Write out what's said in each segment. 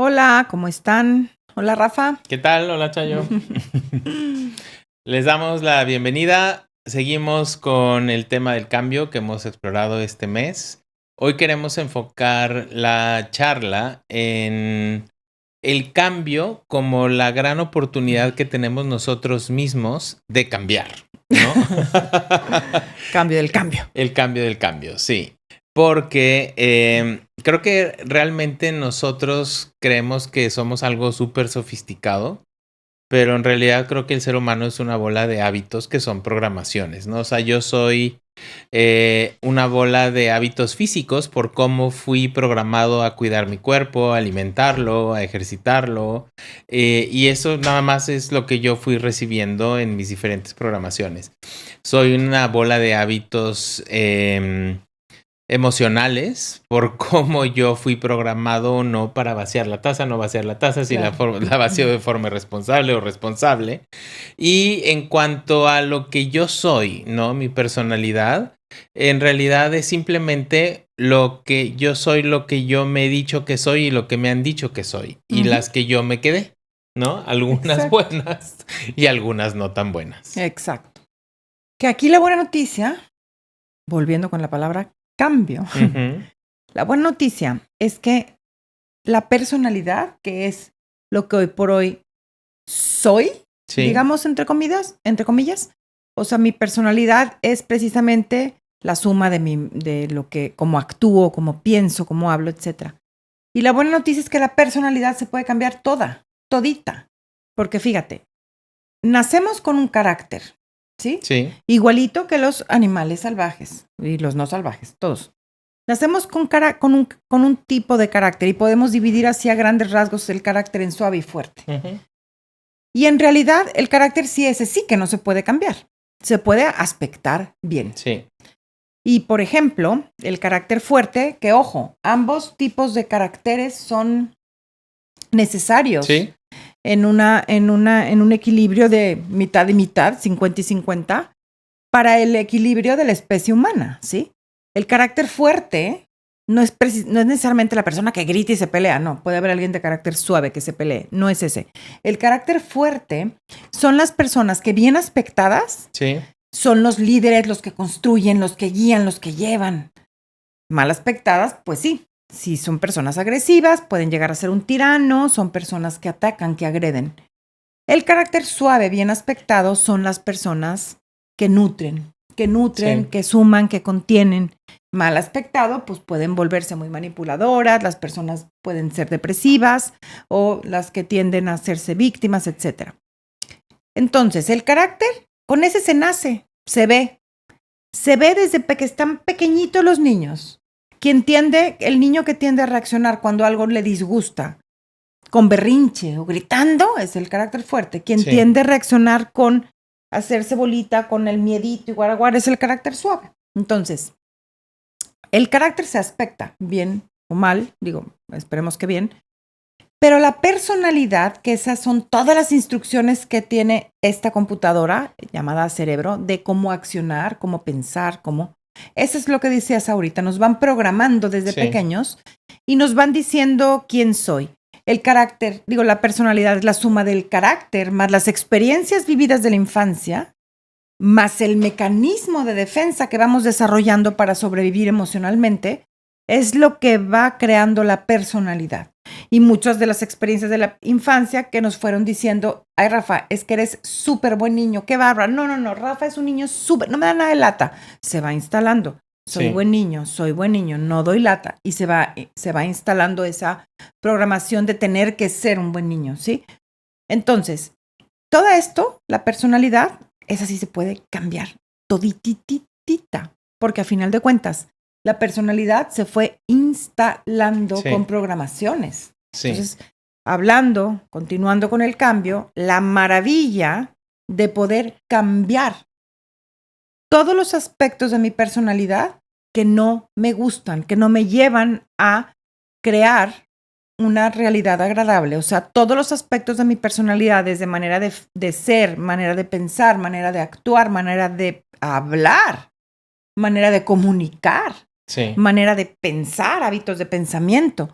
Hola, ¿cómo están? Hola, Rafa. ¿Qué tal? Hola, Chayo. Les damos la bienvenida. Seguimos con el tema del cambio que hemos explorado este mes. Hoy queremos enfocar la charla en el cambio como la gran oportunidad que tenemos nosotros mismos de cambiar, ¿no? Cambio del cambio. El cambio del cambio, sí. Porque creo que realmente nosotros creemos que somos algo súper sofisticado, pero en realidad creo que el ser humano es una bola de hábitos que son programaciones, ¿no? O sea, yo soy una bola de hábitos físicos por cómo fui programado a cuidar mi cuerpo, a alimentarlo, a ejercitarlo, y eso nada más es lo que yo fui recibiendo en mis diferentes programaciones. Soy una bola de hábitos emocionales por cómo yo fui programado o no para vaciar la taza, no vaciar la taza, si la vacío de forma responsable o responsable. Y en cuanto a lo que yo soy, ¿no? Mi personalidad, en realidad es simplemente lo que yo soy, lo que yo me he dicho que soy y lo que me han dicho que soy. Y las que yo me quedé, ¿no? Algunas buenas y algunas no tan buenas. Exacto. Que aquí la buena noticia, volviendo con la palabra cambio, la buena noticia es que la personalidad, que es lo que hoy por hoy soy, digamos entre comillas, o sea, mi personalidad es precisamente la suma de lo que, cómo actúo, cómo pienso, cómo hablo, etc. Y la buena noticia es que la personalidad se puede cambiar todita. Porque fíjate, nacemos con un carácter, ¿sí? Sí. Igualito que los animales salvajes y los no salvajes, todos. Nacemos con un tipo de carácter y podemos dividir así a grandes rasgos el carácter en suave y fuerte. Y en realidad el carácter sí que no se puede cambiar. Se puede aspectar bien. Sí. Y por ejemplo, el carácter fuerte, que ojo, ambos tipos de caracteres son necesarios. Sí. En un equilibrio de mitad y mitad, 50 y 50, para el equilibrio de la especie humana, ¿sí? El carácter fuerte no es necesariamente la persona que grita y se pelea, no. Puede haber alguien de carácter suave que se pelee, no es ese. El carácter fuerte son las personas que bien aspectadas son los líderes, los que construyen, los que guían, los que llevan. Mal aspectadas, pues sí. Si son personas agresivas, pueden llegar a ser un tirano, son personas que atacan, que agreden. El carácter suave, bien aspectado, son las personas que nutren, que suman, que contienen. Mal aspectado, pues pueden volverse muy manipuladoras, las personas pueden ser depresivas o las que tienden a hacerse víctimas, etc. Entonces, el carácter, con ese se nace, se ve. Se ve desde que están pequeñitos los niños. El niño que tiende a reaccionar cuando algo le disgusta, con berrinche o gritando, es el carácter fuerte. Quien tiende a reaccionar con hacerse bolita, con el miedito y guaraguar, es el carácter suave. Entonces, el carácter se aspecta bien o mal, digo, esperemos que bien, pero la personalidad, que esas son todas las instrucciones que tiene esta computadora llamada cerebro, de cómo accionar, cómo pensar, eso es lo que decías ahorita, nos van programando desde pequeños y nos van diciendo quién soy. El carácter, la personalidad es la suma del carácter más las experiencias vividas de la infancia, más el mecanismo de defensa que vamos desarrollando para sobrevivir emocionalmente, es lo que va creando la personalidad. Y muchas de las experiencias de la infancia que nos fueron diciendo, ay, Rafa, es que eres súper buen niño, qué bárbaro. No, Rafa es un niño súper, no me da nada de lata. Se va instalando. Soy buen niño, no doy lata. Y se va instalando esa programación de tener que ser un buen niño, ¿sí? Entonces, todo esto, la personalidad, esa sí se puede cambiar todititita, porque a final de cuentas, la personalidad se fue instalando con programaciones. Entonces, continuando con el cambio, la maravilla de poder cambiar todos los aspectos de mi personalidad que no me gustan, que no me llevan a crear una realidad agradable. O sea, todos los aspectos de mi personalidad, desde manera de ser, manera de pensar, manera de actuar, manera de hablar, manera de comunicar, manera de pensar, hábitos de pensamiento.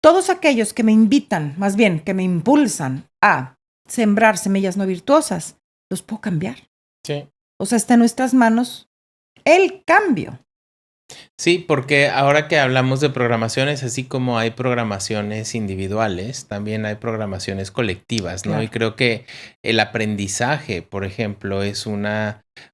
todos aquellos que me invitan, más bien, que me impulsan a sembrar semillas no virtuosas, los puedo cambiar. Sí. O sea, está en nuestras manos el cambio. Sí, porque ahora que hablamos de programaciones, así como hay programaciones individuales, también hay programaciones colectivas, ¿no? Claro. Y creo que el aprendizaje, por ejemplo,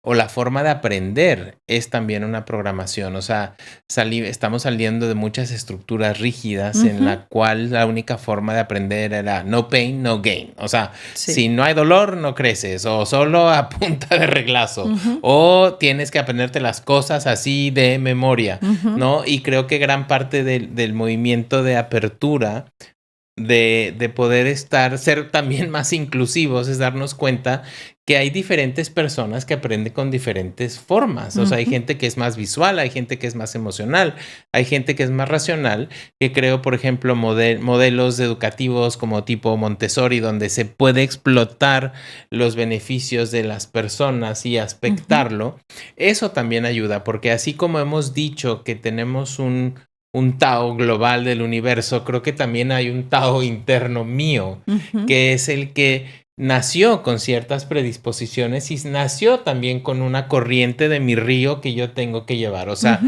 o la forma de aprender es también una programación. O sea, estamos saliendo de muchas estructuras rígidas en la cual la única forma de aprender era no pain, no gain. O sea, si no hay dolor, no creces, o solo a punta de reglazo, o tienes que aprenderte las cosas así de memoria, ¿no? Y creo que gran parte del movimiento de apertura, de poder ser también más inclusivos, es darnos cuenta que hay diferentes personas que aprenden con diferentes formas. O sea, hay gente que es más visual, hay gente que es más emocional, hay gente que es más racional, que creo, por ejemplo, modelos educativos como tipo Montessori, donde se puede explotar los beneficios de las personas y aspectarlo. Eso también ayuda, porque así como hemos dicho que tenemos un Tao global del universo, creo que también hay un Tao interno mío, que es el que nació con ciertas predisposiciones y nació también con una corriente de mi río que yo tengo que llevar. O sea,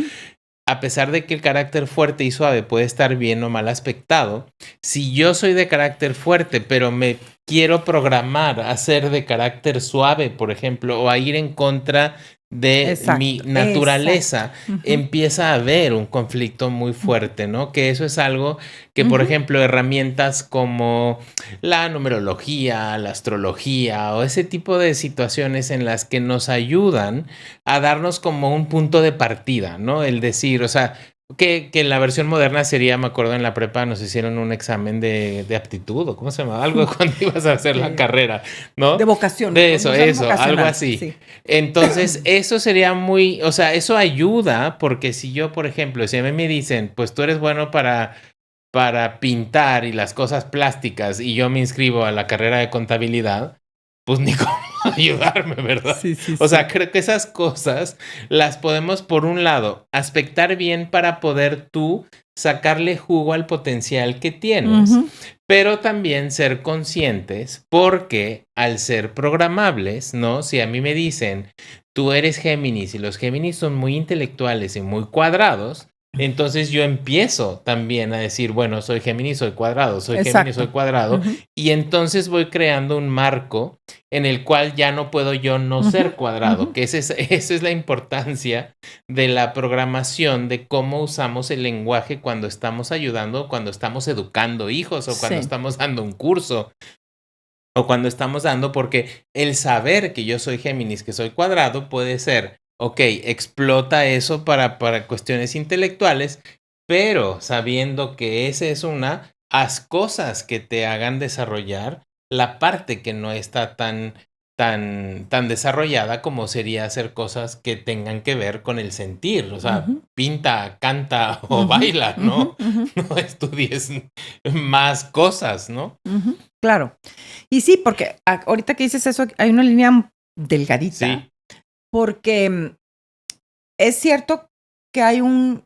a pesar de que el carácter fuerte y suave puede estar bien o mal aspectado, si yo soy de carácter fuerte, pero me quiero programar a ser de carácter suave, por ejemplo, o a ir en contra de mi naturaleza, empieza a haber un conflicto muy fuerte, ¿no? Que eso es algo que, por ejemplo, herramientas como la numerología, la astrología o ese tipo de situaciones en las que nos ayudan a darnos como un punto de partida, ¿no? El decir, o sea, que en la versión moderna sería, me acuerdo en la prepa nos hicieron un examen de aptitud o cómo se llama, algo cuando ibas a hacer la carrera, ¿no? De vocación. De eso, algo así. Sí. Entonces, eso sería muy, o sea, eso ayuda porque si yo, por ejemplo, si a mí me dicen, pues tú eres bueno para pintar y las cosas plásticas y yo me inscribo a la carrera de contabilidad, pues ni cómo ayudarme, ¿verdad? Sí, o sea, creo que esas cosas las podemos, por un lado, aspectar bien para poder tú sacarle jugo al potencial que tienes, pero también ser conscientes porque al ser programables, ¿no? Si a mí me dicen, tú eres Géminis y los Géminis son muy intelectuales y muy cuadrados, entonces yo empiezo también a decir, bueno, soy Géminis, soy cuadrado, soy Géminis, soy cuadrado, y entonces voy creando un marco en el cual ya no puedo yo no ser cuadrado, que esa es la importancia de la programación, de cómo usamos el lenguaje cuando estamos ayudando, cuando estamos educando hijos o cuando estamos dando un curso. O cuando estamos dando, porque el saber que yo soy Géminis, que soy cuadrado, puede ser, ok, explota eso para cuestiones intelectuales, pero sabiendo que esa es haz cosas que te hagan desarrollar la parte que no está tan desarrollada como sería hacer cosas que tengan que ver con el sentir, o sea, pinta, canta o baila, ¿no? No estudies más cosas, ¿no? Claro. Y sí, porque ahorita que dices eso, hay una línea delgadita. Porque es cierto que hay un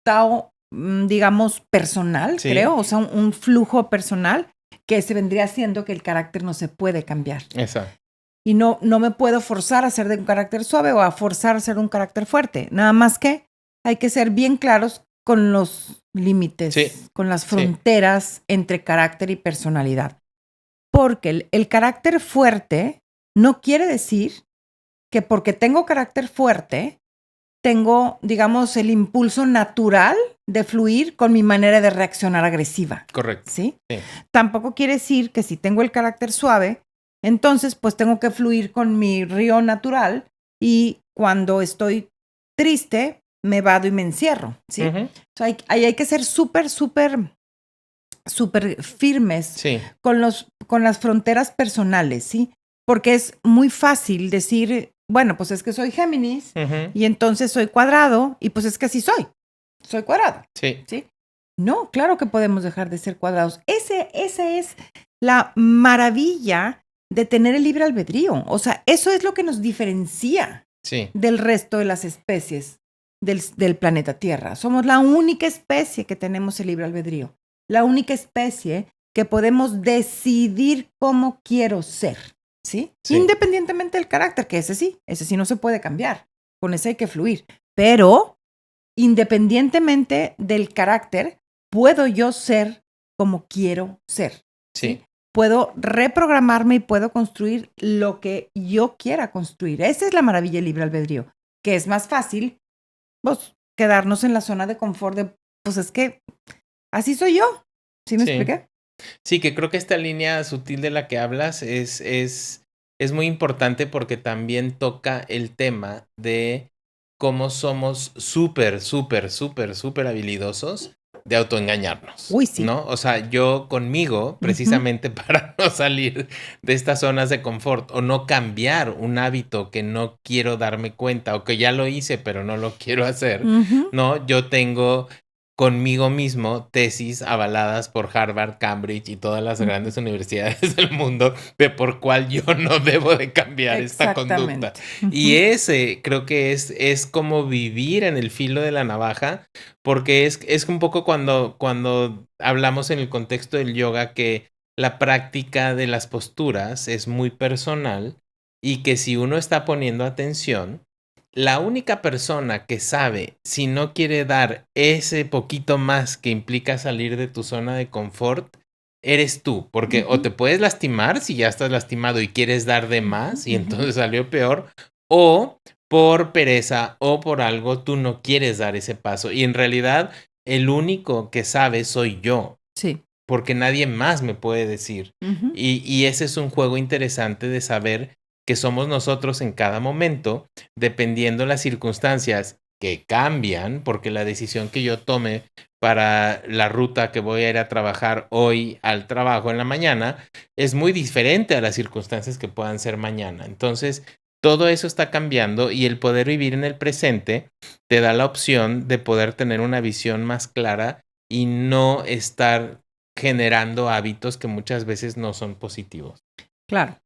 Tao, digamos, personal, creo, o sea, un flujo personal que se vendría siendo que el carácter no se puede cambiar. Exacto. Y no me puedo forzar a ser de un carácter suave o a forzar a ser un carácter fuerte. Nada más que hay que ser bien claros con los límites, con las fronteras entre carácter y personalidad. Porque el carácter fuerte no quiere decir que porque tengo carácter fuerte, tengo, digamos, el impulso natural de fluir con mi manera de reaccionar agresiva. Correcto. ¿Sí? Tampoco quiere decir que si tengo el carácter suave, entonces pues tengo que fluir con mi río natural y cuando estoy triste me vado y me encierro. ¿Sí? O sea, hay que ser súper firmes con las fronteras personales, ¿sí? Porque es muy fácil decir, bueno, pues es que soy Géminis y entonces soy cuadrado y pues es que así soy cuadrado. Sí. No, claro que podemos dejar de ser cuadrados. Esa es la maravilla de tener el libre albedrío. O sea, eso es lo que nos diferencia del resto de las especies del planeta Tierra. Somos la única especie que tenemos el libre albedrío. la única especie que podemos decidir cómo quiero ser, ¿sí? Sí. Independientemente del carácter, que ese sí no se puede cambiar, con ese hay que fluir, pero independientemente del carácter, puedo yo ser como quiero ser, ¿sí? Puedo reprogramarme y puedo construir lo que yo quiera construir. Esa es la maravilla del libre albedrío, que es más fácil, pues, quedarnos en la zona de confort de, pues es que así soy yo. ¿Sí me expliqué? Sí, que creo que esta línea sutil de la que hablas es muy importante porque también toca el tema de cómo somos súper, súper, súper, súper habilidosos de autoengañarnos. Uy, sí. ¿No? O sea, yo conmigo, precisamente para no salir de estas zonas de confort o no cambiar un hábito que no quiero darme cuenta o que ya lo hice pero no lo quiero hacer, ¿no? Yo tengo conmigo mismo tesis avaladas por Harvard, Cambridge y todas las grandes universidades del mundo de por cuál yo no debo de cambiar esta conducta. Y ese creo que es como vivir en el filo de la navaja, porque es un poco cuando hablamos en el contexto del yoga que la práctica de las posturas es muy personal y que si uno está poniendo atención, la única persona que sabe si no quiere dar ese poquito más que implica salir de tu zona de confort, eres tú, porque o te puedes lastimar si ya estás lastimado y quieres dar de más y entonces salió peor, o por pereza o por algo tú no quieres dar ese paso y en realidad el único que sabe soy yo. Sí. Porque nadie más me puede decir. Y ese es un juego interesante de saber que somos nosotros en cada momento, dependiendo las circunstancias que cambian, porque la decisión que yo tome para la ruta que voy a ir a trabajar hoy al trabajo en la mañana es muy diferente a las circunstancias que puedan ser mañana. Entonces, todo eso está cambiando y el poder vivir en el presente te da la opción de poder tener una visión más clara y no estar generando hábitos que muchas veces no son positivos. Claro.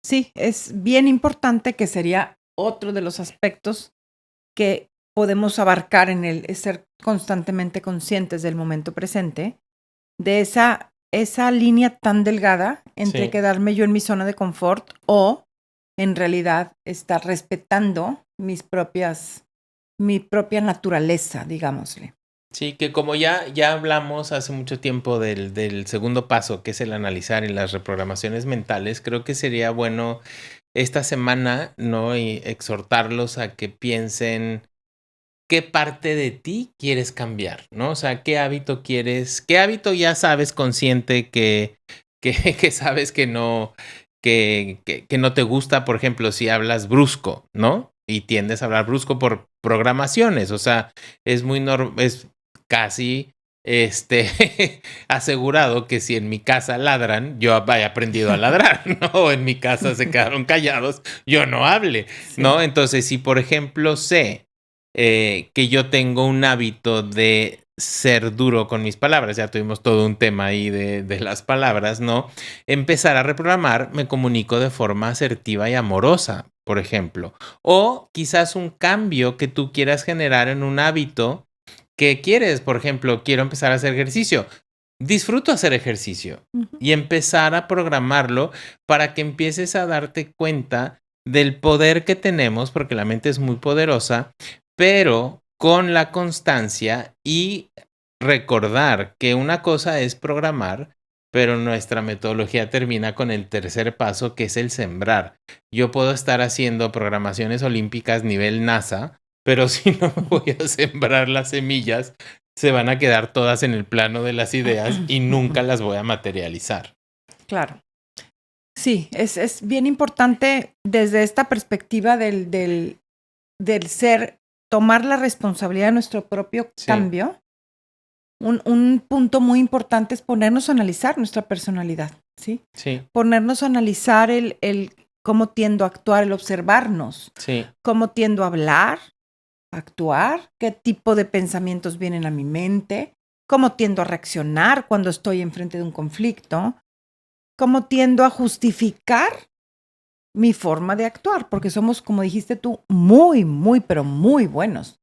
Sí, es bien importante, que sería otro de los aspectos que podemos abarcar en el ser constantemente conscientes del momento presente, de esa línea tan delgada entre quedarme yo en mi zona de confort o en realidad estar respetando mi propia naturaleza, digámosle. Sí, que como ya hablamos hace mucho tiempo del segundo paso, que es el analizar y las reprogramaciones mentales, creo que sería bueno esta semana, ¿no? Y exhortarlos a que piensen qué parte de ti quieres cambiar, ¿no? O sea, qué hábito ya sabes consciente que sabes que no te gusta, por ejemplo, si hablas brusco, ¿no? Y tiendes a hablar brusco por programaciones, o sea, es casi asegurado que si en mi casa ladran, yo haya aprendido a ladrar, ¿no? O en mi casa se quedaron callados, yo no hable, ¿no? Entonces, si por ejemplo sé que yo tengo un hábito de ser duro con mis palabras, ya tuvimos todo un tema ahí de las palabras, ¿no? Empezar a reprogramar, me comunico de forma asertiva y amorosa, por ejemplo. O quizás un cambio que tú quieras generar en un hábito que quieres, por ejemplo, quiero empezar a hacer ejercicio. Disfruto hacer ejercicio y empezar a programarlo para que empieces a darte cuenta del poder que tenemos, porque la mente es muy poderosa, pero con la constancia y recordar que una cosa es programar, pero nuestra metodología termina con el tercer paso, que es el sembrar. Yo puedo estar haciendo programaciones olímpicas nivel NASA, pero si no me voy a sembrar las semillas, se van a quedar todas en el plano de las ideas y nunca las voy a materializar. Claro. Sí, es bien importante desde esta perspectiva del ser, tomar la responsabilidad de nuestro propio cambio. Un punto muy importante es ponernos a analizar nuestra personalidad, ¿sí? Sí. Ponernos a analizar el cómo tiendo a actuar, el observarnos. Sí. Cómo tiendo a hablar, actuar, qué tipo de pensamientos vienen a mi mente, cómo tiendo a reaccionar cuando estoy enfrente de un conflicto, cómo tiendo a justificar mi forma de actuar, porque somos, como dijiste tú, muy, muy, pero muy buenos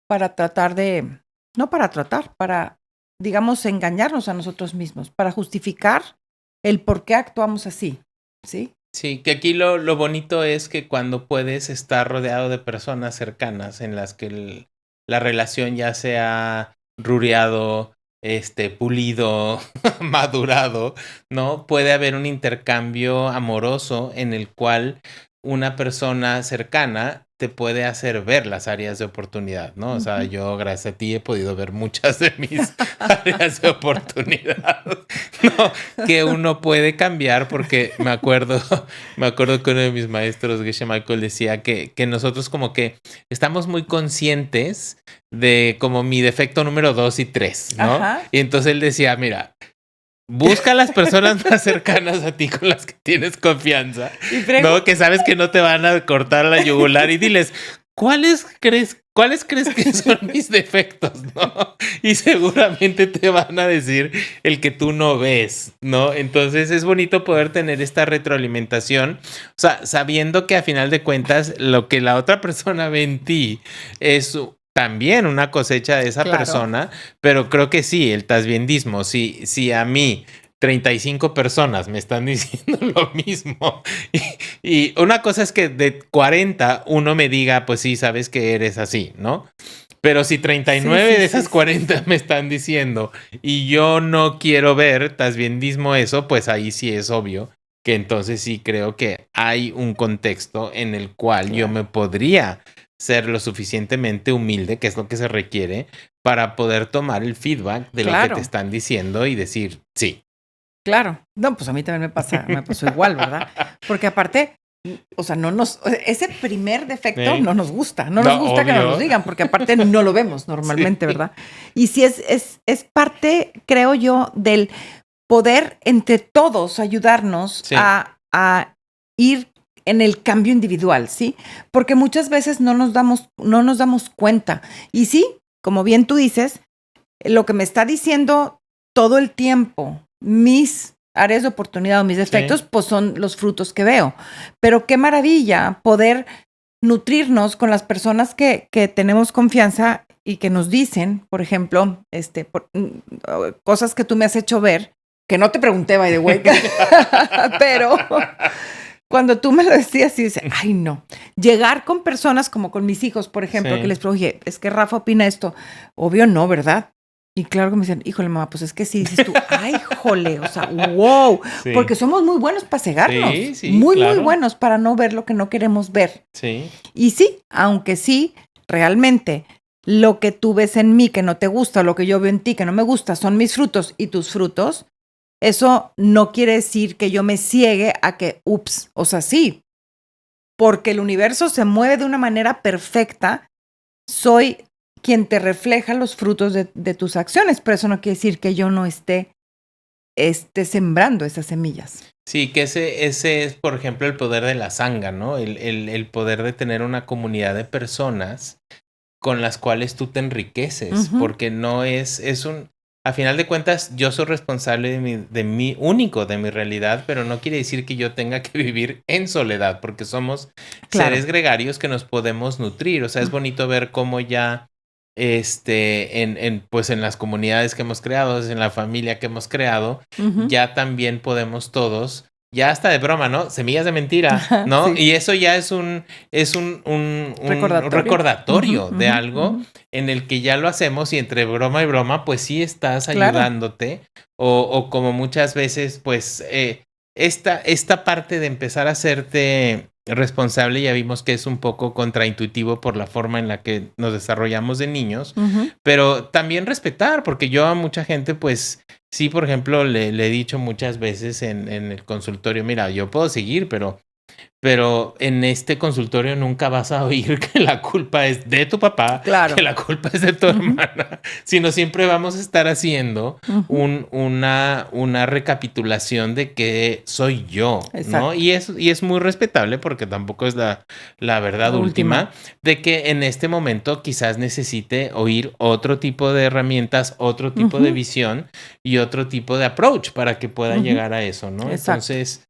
para tratar de, no para tratar, para digamos, engañarnos a nosotros mismos, para justificar el por qué actuamos así, ¿sí? Sí, que aquí lo bonito es que cuando puedes estar rodeado de personas cercanas en las que la relación ya sea rureado, pulido, madurado, ¿no? Puede haber un intercambio amoroso en el cual una persona cercana te puede hacer ver las áreas de oportunidad, ¿no? O sea, yo gracias a ti he podido ver muchas de mis áreas de oportunidad, ¿no? Que uno puede cambiar porque me acuerdo que uno de mis maestros, Geshe Michael, decía que nosotros como que estamos muy conscientes de como mi defecto número 2 y 3, ¿no? Ajá. Y entonces él decía, mira, busca a las personas más cercanas a ti con las que tienes confianza, ¿no? Que sabes que no te van a cortar la yugular y diles, ¿cuáles crees que son mis defectos, no? Y seguramente te van a decir el que tú no ves, ¿no? Entonces es bonito poder tener esta retroalimentación, o sea, sabiendo que a final de cuentas lo que la otra persona ve en ti es también una cosecha de esa persona, pero creo que sí, el tasbiendismo, si a mí 35 personas me están diciendo lo mismo y una cosa es que de 40 uno me diga, pues sí, sabes que eres así, ¿no? Pero si 39 de esas 40 me están diciendo y yo no quiero ver tasbiendismo eso, pues ahí sí es obvio que entonces sí creo que hay un contexto en el cual yo me podría ser lo suficientemente humilde, que es lo que se requiere, para poder tomar el feedback de lo que te están diciendo y decir sí. Claro. No, pues a mí también me pasó igual, ¿verdad? Porque aparte, o sea, ese primer defecto no nos gusta. No nos gusta que nos lo digan, porque aparte no lo vemos normalmente, ¿verdad? Y sí es parte, creo yo, del poder entre todos ayudarnos a ir en el cambio individual, ¿sí? Porque muchas veces no nos damos cuenta. Y sí, como bien tú dices, lo que me está diciendo todo el tiempo mis áreas de oportunidad o mis defectos, pues son los frutos que veo. Pero qué maravilla poder nutrirnos con las personas que tenemos confianza y que nos dicen, por ejemplo, cosas que tú me has hecho ver, que no te pregunté, by the way, pero cuando tú me lo decías y dices, ay no, llegar con personas como con mis hijos, por ejemplo, que les pregunto, oye, es que Rafa opina esto, obvio no, ¿verdad? Y claro que me dicen, híjole, mamá, pues es que sí, dices tú, ay, jole, o sea, wow, porque somos muy buenos para cegarnos, muy buenos para no ver lo que no queremos ver. Sí. Y sí, aunque sí, realmente lo que tú ves en mí que no te gusta, lo que yo veo en ti que no me gusta, son mis frutos y tus frutos, eso no quiere decir que yo me ciegue a que, ups, o sea, sí, porque el universo se mueve de una manera perfecta, soy quien te refleja los frutos de tus acciones, pero eso no quiere decir que yo no esté sembrando esas semillas. Sí, que ese es, por ejemplo, el poder de la sanga, ¿no? El poder de tener una comunidad de personas con las cuales tú te enriqueces, porque no es a final de cuentas, yo soy responsable de mi realidad, pero no quiere decir que yo tenga que vivir en soledad, porque somos seres gregarios que nos podemos nutrir. O sea, es bonito ver cómo ya pues en las comunidades que hemos creado, en la familia que hemos creado, ya también podemos todos, ya hasta de broma, ¿no? Semillas de mentira, ¿no? Y eso ya es un recordatorio de algo en el que ya lo hacemos y entre broma y broma, pues sí estás ayudándote o como muchas veces, pues esta parte de empezar a hacerte responsable ya vimos que es un poco contraintuitivo por la forma en la que nos desarrollamos de niños, pero también respetar, porque yo a mucha gente pues sí, por ejemplo, le he dicho muchas veces en el consultorio, mira, yo puedo seguir, pero en este consultorio nunca vas a oír que la culpa es de tu papá, que la culpa es de tu hermana, sino siempre vamos a estar haciendo una recapitulación de que soy yo, ¿no? Y es muy respetable porque tampoco es la verdad última de que en este momento quizás necesite oír otro tipo de herramientas, otro tipo de visión y otro tipo de approach para que pueda llegar a eso, ¿no? Entonces,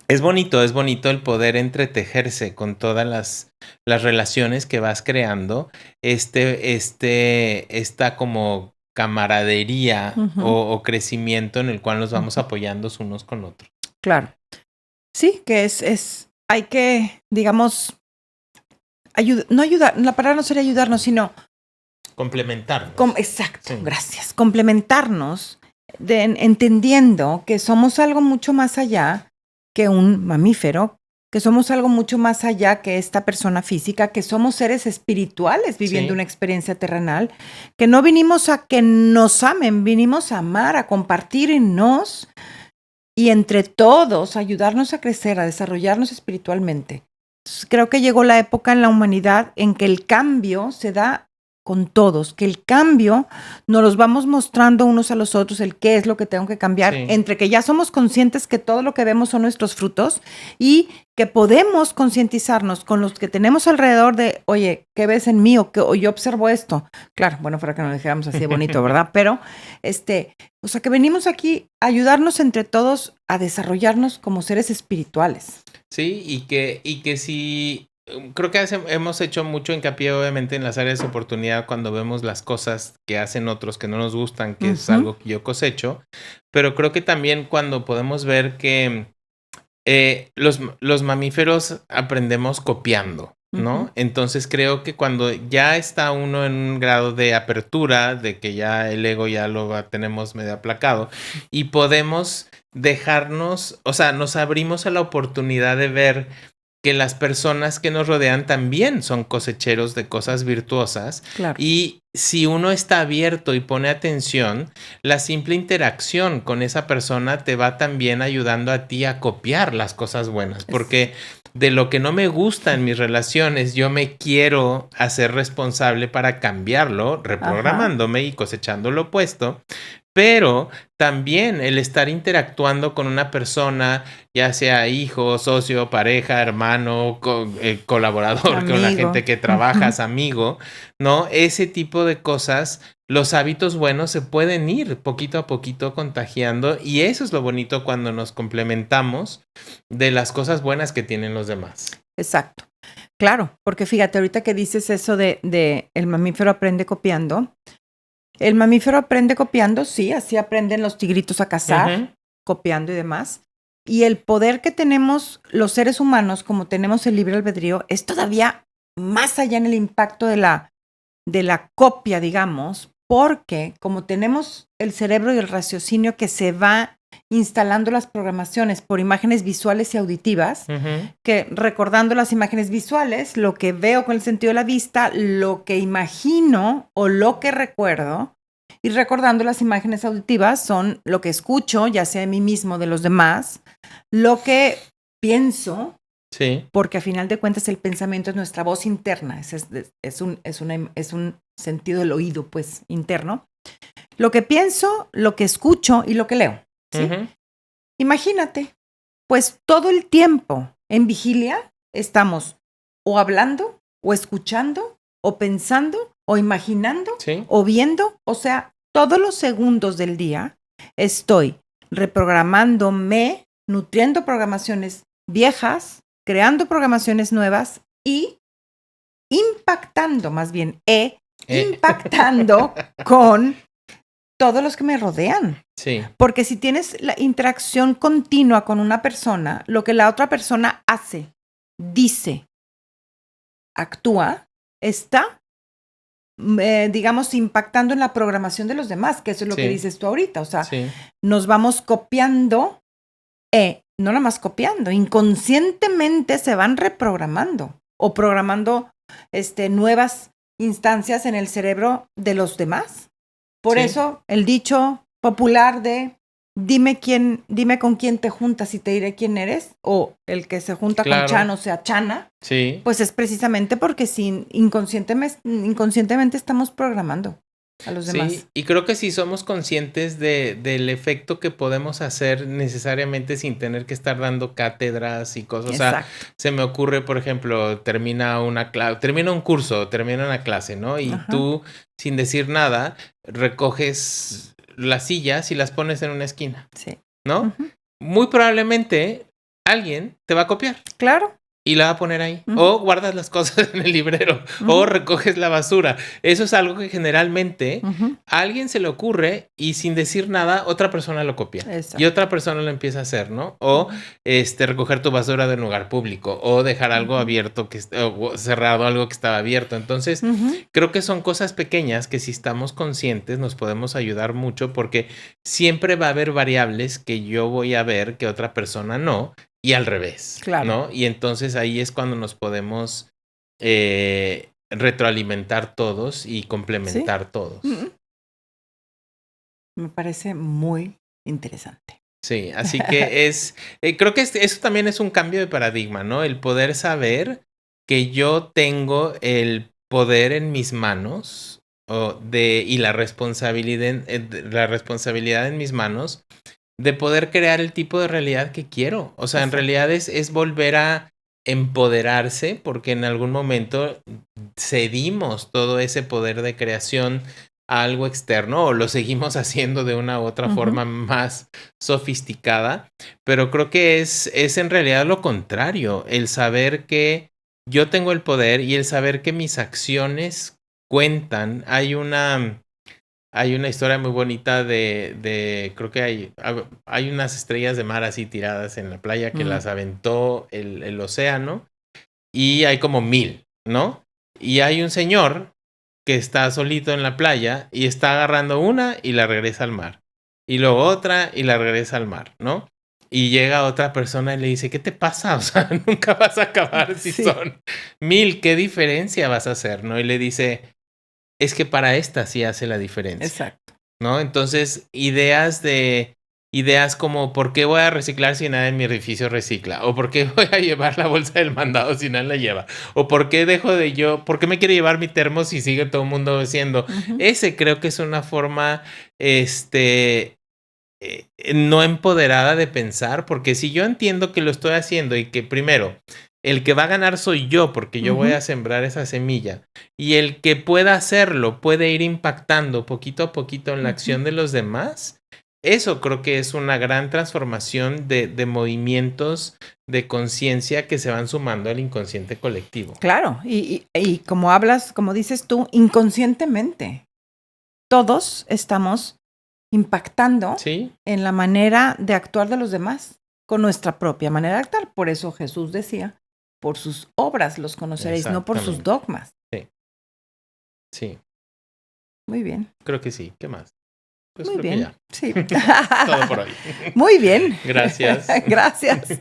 es bonito el poder entretejerse con todas las relaciones que vas creando. Esta como camaradería o crecimiento en el cual nos vamos apoyando unos con otros. Claro. Sí, que hay que, digamos, no ayudar, la palabra no sería ayudarnos, sino complementarnos. Exacto, sí. Gracias. Complementarnos, entendiendo que somos algo mucho más allá que un mamífero, que somos algo mucho más allá que esta persona física, que somos seres espirituales viviendo una experiencia terrenal, que no vinimos a que nos amen, vinimos a amar, a compartirnos y entre todos ayudarnos a crecer, a desarrollarnos espiritualmente. Entonces, creo que llegó la época en la humanidad en que el cambio se da con todos, que el cambio nos los vamos mostrando unos a los otros, el qué es lo que tengo que cambiar, entre que ya somos conscientes que todo lo que vemos son nuestros frutos y que podemos concientizarnos con los que tenemos alrededor de, oye, ¿qué ves en mí? O yo observo esto. Claro, bueno, fuera que nos dijéramos así de bonito, ¿verdad? Pero, o sea, que venimos aquí a ayudarnos entre todos a desarrollarnos como seres espirituales. Sí, y que si... Creo que hemos hecho mucho hincapié obviamente en las áreas de oportunidad cuando vemos las cosas que hacen otros que no nos gustan, que es algo que yo cosecho, pero creo que también cuando podemos ver que los mamíferos aprendemos copiando, ¿no? Entonces creo que cuando ya está uno en un grado de apertura, de que ya el ego ya lo tenemos medio aplacado y podemos dejarnos, o sea, nos abrimos a la oportunidad de ver que las personas que nos rodean también son cosecheros de cosas virtuosas. Claro. Y si uno está abierto y pone atención, la simple interacción con esa persona te va también ayudando a ti a copiar las cosas buenas. Porque de lo que no me gusta en mis relaciones, yo me quiero hacer responsable para cambiarlo, reprogramándome y cosechando lo opuesto. Pero también el estar interactuando con una persona, ya sea hijo, socio, pareja, hermano, colaborador, amigo, con la gente que trabajas, amigo, ¿no? Ese tipo de cosas, los hábitos buenos se pueden ir poquito a poquito contagiando y eso es lo bonito cuando nos complementamos de las cosas buenas que tienen los demás. Exacto. Claro, porque fíjate, ahorita que dices eso de el mamífero aprende copiando. El mamífero aprende copiando, sí, así aprenden los tigritos a cazar, copiando y demás. Y el poder que tenemos los seres humanos, como tenemos el libre albedrío, es todavía más allá en el impacto de la copia, digamos, porque como tenemos el cerebro y el raciocinio que se va instalando las programaciones por imágenes visuales y auditivas, que recordando las imágenes visuales, lo que veo con el sentido de la vista, lo que imagino o lo que recuerdo, y recordando las imágenes auditivas son lo que escucho, ya sea de mí mismo, de los demás, lo que pienso, porque a final de cuentas el pensamiento es nuestra voz interna, es un sentido del oído, pues, interno. Lo que pienso, lo que escucho y lo que leo. ¿Sí? Imagínate, pues todo el tiempo en vigilia estamos o hablando, o escuchando, o pensando, o imaginando, o viendo. O sea, todos los segundos del día estoy reprogramándome, nutriendo programaciones viejas, creando programaciones nuevas y impactando, más bien, impactando con todos los que me rodean. Sí. Porque si tienes la interacción continua con una persona, lo que la otra persona hace, dice, actúa, está, digamos, impactando en la programación de los demás, que eso es lo que dices tú ahorita. O sea, nos vamos copiando, no nada más copiando, inconscientemente se van reprogramando o programando nuevas instancias en el cerebro de los demás. Por eso el dicho popular de dime con quién te juntas y te diré quién eres, o el que se junta con Chano sea Chana, pues es precisamente porque inconscientemente estamos programando a los demás. Sí, y creo que si somos conscientes del efecto que podemos hacer necesariamente sin tener que estar dando cátedras y cosas. Exacto. O sea, se me ocurre, por ejemplo, termina un curso, termina una clase, ¿no? Y tú, sin decir nada, recoges las sillas y las pones en una esquina. Sí. ¿No? Muy probablemente alguien te va a copiar. Claro. y la va a poner ahí. O guardas las cosas en el librero. O recoges la basura. Eso es algo que generalmente a alguien se le ocurre y sin decir nada, otra persona lo copia. Exacto. Y otra persona lo empieza a hacer, ¿no? O recoger tu basura de un lugar público. O dejar algo abierto, o cerrado, algo que estaba abierto. Entonces, creo que son cosas pequeñas que si estamos conscientes nos podemos ayudar mucho porque siempre va a haber variables que yo voy a ver que otra persona no. Y al revés, Claro. ¿no? Y entonces ahí es cuando nos podemos retroalimentar todos y complementar todos. Me parece muy interesante. Sí, así que creo que eso también es un cambio de paradigma, ¿no? El poder saber que yo tengo el poder en mis manos y la responsabilidad en mis manos de poder crear el tipo de realidad que quiero. O sea, en realidad es volver a empoderarse porque en algún momento cedimos todo ese poder de creación a algo externo o lo seguimos haciendo de una u otra forma más sofisticada, pero creo que es en realidad lo contrario, el saber que yo tengo el poder y el saber que mis acciones cuentan. Hay una historia muy bonita creo que hay unas estrellas de mar así tiradas en la playa que las aventó el océano y hay como 1000, ¿no? Y hay un señor que está solito en la playa y está agarrando una y la regresa al mar. Y luego otra y la regresa al mar, ¿no? Y llega otra persona y le dice, ¿qué te pasa? O sea, nunca vas a acabar si son 1000, ¿qué diferencia vas a hacer? ¿No? Y le dice, es que para esta sí hace la diferencia. Exacto. ¿No? Entonces, ideas como ¿por qué voy a reciclar si nadie en mi edificio recicla? ¿O por qué voy a llevar la bolsa del mandado si nadie la lleva? ¿O por qué por qué me quiero llevar mi termo si sigue todo el mundo haciendo? Ese creo que es una forma, no empoderada de pensar, porque si yo entiendo que lo estoy haciendo y que primero, el que va a ganar soy yo, porque yo voy a sembrar esa semilla, y el que pueda hacerlo puede ir impactando poquito a poquito en la acción de los demás, eso creo que es una gran transformación de movimientos de conciencia que se van sumando al inconsciente colectivo. Claro, y como hablas, como dices tú, inconscientemente, todos estamos impactando en la manera de actuar de los demás con nuestra propia manera de actuar. Por eso Jesús decía, por sus obras los conoceréis, no por sus dogmas. Sí. Muy bien. Creo que sí. ¿Qué más? Pues muy bien. Ya. Sí. Todo por hoy. Muy bien. Gracias. Gracias.